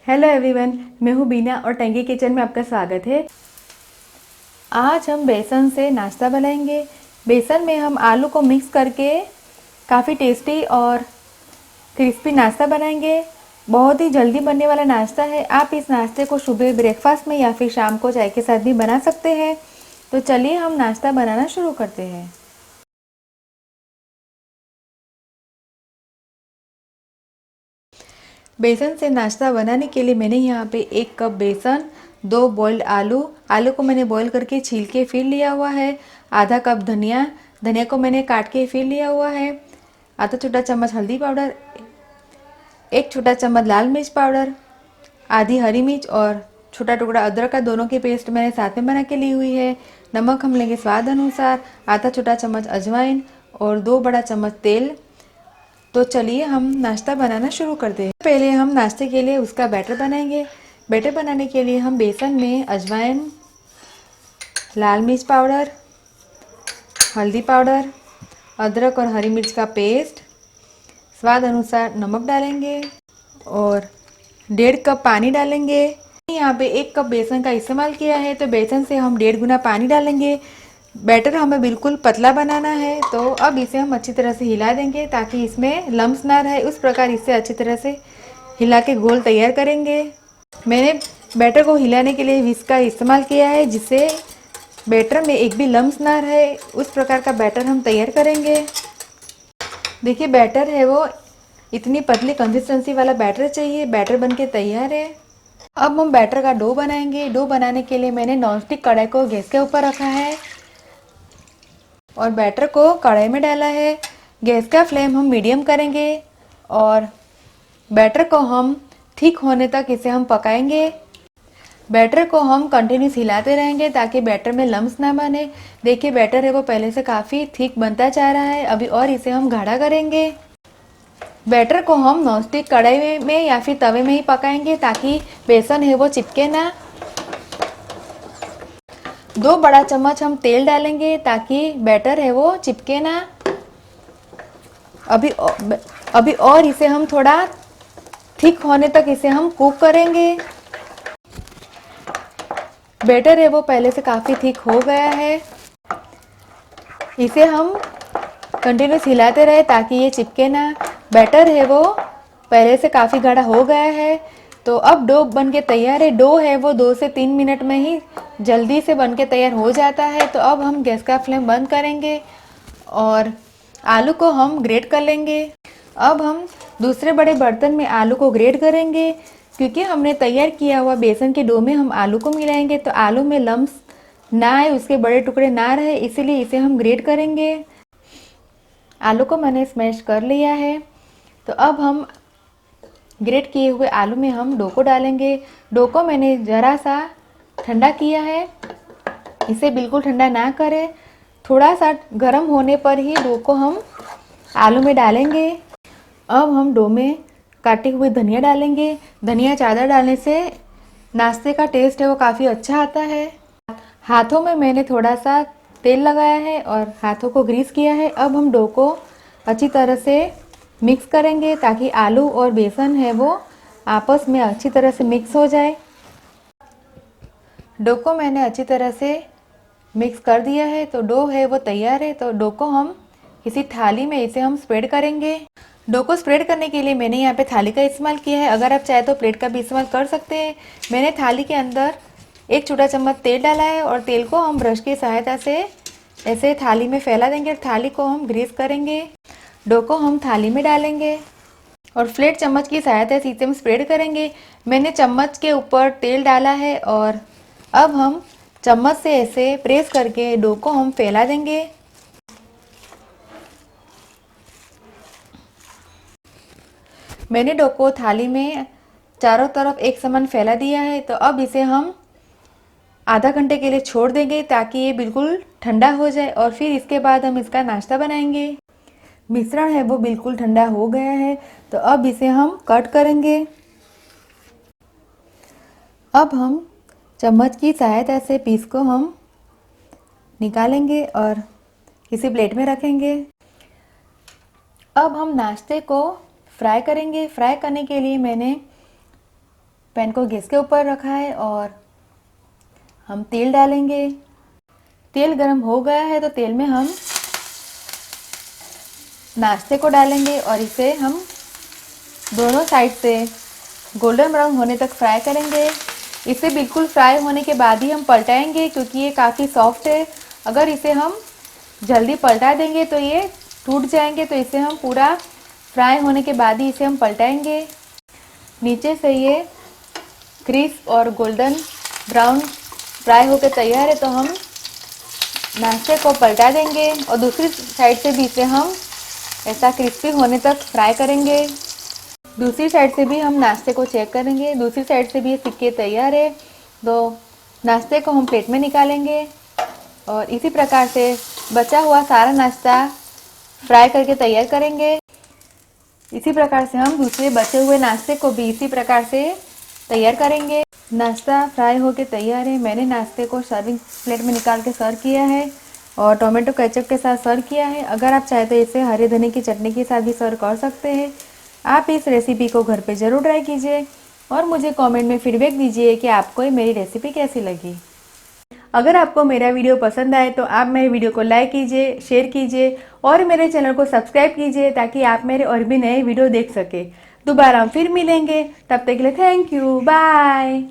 Hello everyone, मैं हूँ बीना और टंकी किचन में आपका स्वागत है। आज हम बेसन से नाश्ता बनाएंगे। बेसन में हम आलू को मिक्स करके काफ़ी टेस्टी और क्रिस्पी नाश्ता बनाएंगे। बहुत ही जल्दी बनने वाला नाश्ता है। आप इस नाश्ते को सुबह ब्रेकफास्ट में या फिर शाम को चाय के साथ भी बना सकते हैं। तो चलिए हम नाश्ता बनाना शुरू करते हैं। बेसन से नाश्ता बनाने के लिए मैंने यहाँ पे 1 कप बेसन, 2 बॉइल्ड आलू को मैंने बॉईल करके छील के फिर लिया हुआ है। आधा कप धनिया को मैंने काट के फिर लिया हुआ है। आधा छोटा चम्मच हल्दी पाउडर, 1 छोटा चम्मच लाल मिर्च पाउडर, आधी हरी मिर्च और छोटा टुकड़ा अदरक का दोनों की पेस्ट मैंने साथ में बना के ली हुई है। नमक हम लेंगे स्वाद अनुसार, आधा छोटा चम्मच अजवाइन और 2 बड़ा चम्मच तेल। तो चलिए हम नाश्ता बनाना शुरू करते हैं। पहले हम नाश्ते के लिए उसका बैटर बनाएंगे। बैटर बनाने के लिए हम बेसन में अजवाइन, लाल मिर्च पाउडर, हल्दी पाउडर, अदरक और हरी मिर्च का पेस्ट, स्वाद अनुसार नमक डालेंगे और 1.5 कप पानी डालेंगे। यहाँ पे 1 कप बेसन का इस्तेमाल किया है तो बेसन से हम 1.5 गुना पानी डालेंगे। बैटर हमें बिल्कुल पतला बनाना है, तो अब इसे हम अच्छी तरह से हिला देंगे ताकि इसमें लम्स ना रहे। उस प्रकार इसे अच्छी तरह से हिला के घोल तैयार करेंगे। मैंने बैटर को हिलाने के लिए विस्क का इस्तेमाल किया है, जिससे बैटर में एक भी लम्स ना रहे। उस प्रकार का बैटर हम तैयार करेंगे। देखिए बैटर है वो इतनी पतली कंसिस्टेंसी वाला बैटर चाहिए। बैटर बनके तैयार है। अब हम बैटर का डो बनाएंगे। डो बनाने के लिए मैंने नॉनस्टिक कढ़ाई को गैस के ऊपर रखा है और बैटर को कढ़ाई में डाला है। गैस का फ्लेम हम मीडियम करेंगे और बैटर को हम थिक होने तक इसे हम पकाएंगे। बैटर को हम कंटिन्यूस हिलाते रहेंगे ताकि बैटर में लम्स ना बने। देखिए बैटर है वो पहले से काफ़ी थिक बनता जा रहा है। अभी और इसे हम गाढ़ा करेंगे। बैटर को हम नॉनस्टिक कढ़ाई में या फिर तवे में ही पकाएंगे ताकि बेसन है वो चिपके ना। 2 बड़ा चम्मच हम तेल डालेंगे ताकि बैटर है वो चिपके ना। अभी और इसे हम थोड़ा थिक होने तक इसे हम कुक करेंगे। बैटर है वो पहले से काफ़ी थिक हो गया है। इसे हम कंटिन्यूस हिलाते रहे ताकि ये चिपके ना। बैटर है वो पहले से काफ़ी गाढ़ा हो गया है। तो अब डो बन के तैयार है। डो है वो 2 से 3 मिनट में ही जल्दी से बन के तैयार हो जाता है। तो अब हम गैस का फ्लेम बंद करेंगे और आलू को हम ग्रेट कर लेंगे। अब हम दूसरे बड़े बर्तन में आलू को ग्रेट करेंगे। क्योंकि हमने तैयार किया हुआ बेसन के डो में हम आलू को मिलाएंगे तो आलू में लम्स ना आए, उसके बड़े टुकड़े ना रहे, इसीलिए इसे हम ग्रेट करेंगे। आलू को मैंने स्मैश कर लिया है। तो अब हम ग्रेट किए हुए आलू में हम डो को डालेंगे। डो को मैंने ज़रा सा ठंडा किया है। इसे बिल्कुल ठंडा ना करें, थोड़ा सा गर्म होने पर ही डो को हम आलू में डालेंगे। अब हम डो में काटे हुए धनिया डालेंगे। धनिया ज़्यादा डालने से नाश्ते का टेस्ट है वो काफ़ी अच्छा आता है। हाथों में मैंने थोड़ा सा तेल लगाया है और हाथों को ग्रीस किया है। अब हम डो को अच्छी तरह से मिक्स करेंगे ताकि आलू और बेसन है वो आपस में अच्छी तरह से मिक्स हो जाए। डो को मैंने अच्छी तरह से मिक्स कर दिया है तो डो है वो तैयार है। तो डो को हम किसी थाली में इसे हम स्प्रेड करेंगे। डो को स्प्रेड करने के लिए मैंने यहाँ पे थाली का इस्तेमाल किया है। अगर आप चाहे तो प्लेट का भी इस्तेमाल कर सकते हैं। मैंने थाली के अंदर 1 छोटा चम्मच तेल डाला है और तेल को हम ब्रश की सहायता से ऐसे थाली में फैला देंगे और थाली को हम ग्रीस करेंगे। डो को हम थाली में डालेंगे और फ्लैट चम्मच की सहायता से इसे हम स्प्रेड करेंगे। मैंने चम्मच के ऊपर तेल डाला है और अब हम चम्मच से ऐसे प्रेस करके डो को हम फैला देंगे। मैंने डो को थाली में चारों तरफ एक समान फैला दिया है। तो अब इसे हम आधा घंटे के लिए छोड़ देंगे ताकि ये बिल्कुल ठंडा हो जाए और फिर इसके बाद हम इसका नाश्ता बनाएंगे। मिश्रण है वो बिल्कुल ठंडा हो गया है। तो अब इसे हम कट करेंगे। अब हम चम्मच की सहायता से पीस को हम निकालेंगे और किसी प्लेट में रखेंगे। अब हम नाश्ते को फ्राई करेंगे। फ्राई करने के लिए मैंने पैन को गैस के ऊपर रखा है और हम तेल डालेंगे। तेल गरम हो गया है तो तेल में हम नाश्ते को डालेंगे और इसे हम दोनों साइड से गोल्डन ब्राउन होने तक फ्राई करेंगे। इसे बिल्कुल फ्राई होने के बाद ही हम पलटाएंगे क्योंकि ये काफ़ी सॉफ्ट है। अगर इसे हम जल्दी पलटा देंगे तो ये टूट जाएंगे, तो इसे हम पूरा फ्राई होने के बाद ही इसे हम पलटाएंगे। नीचे से ये क्रिस्प और गोल्डन ब्राउन फ्राई होकर तैयार है तो हम नाश्ते को पलटा देंगे और दूसरी साइड से भी इसे हम ऐसा क्रिस्पी होने तक फ्राई करेंगे। दूसरी साइड से भी हम नाश्ते को चेक करेंगे, दूसरी साइड से भी ये सिक के तैयार है। तो नाश्ते को हम प्लेट में निकालेंगे और इसी प्रकार से बचा हुआ सारा नाश्ता फ्राई करके तैयार करेंगे। इसी प्रकार से हम दूसरे बचे हुए नाश्ते को भी इसी प्रकार से तैयार करेंगे। नाश्ता फ्राई होके तैयार है। मैंने नाश्ते को सर्विंग प्लेट में निकाल के सर्व किया है और टोमेटो केचप के साथ सर्व किया है। अगर आप चाहे तो इसे हरे धनिया की चटनी के साथ भी सर्व कर सकते हैं। आप इस रेसिपी को घर पे ज़रूर ट्राई कीजिए और मुझे कमेंट में फीडबैक दीजिए कि आपको ये मेरी रेसिपी कैसी लगी। अगर आपको मेरा वीडियो पसंद आए तो आप मेरे वीडियो को लाइक कीजिए, शेयर कीजिए और मेरे चैनल को सब्सक्राइब कीजिए ताकि आप मेरे और भी नए वीडियो देख सके। दोबारा हम फिर मिलेंगे, तब तक के लिए थैंक यू, बाय।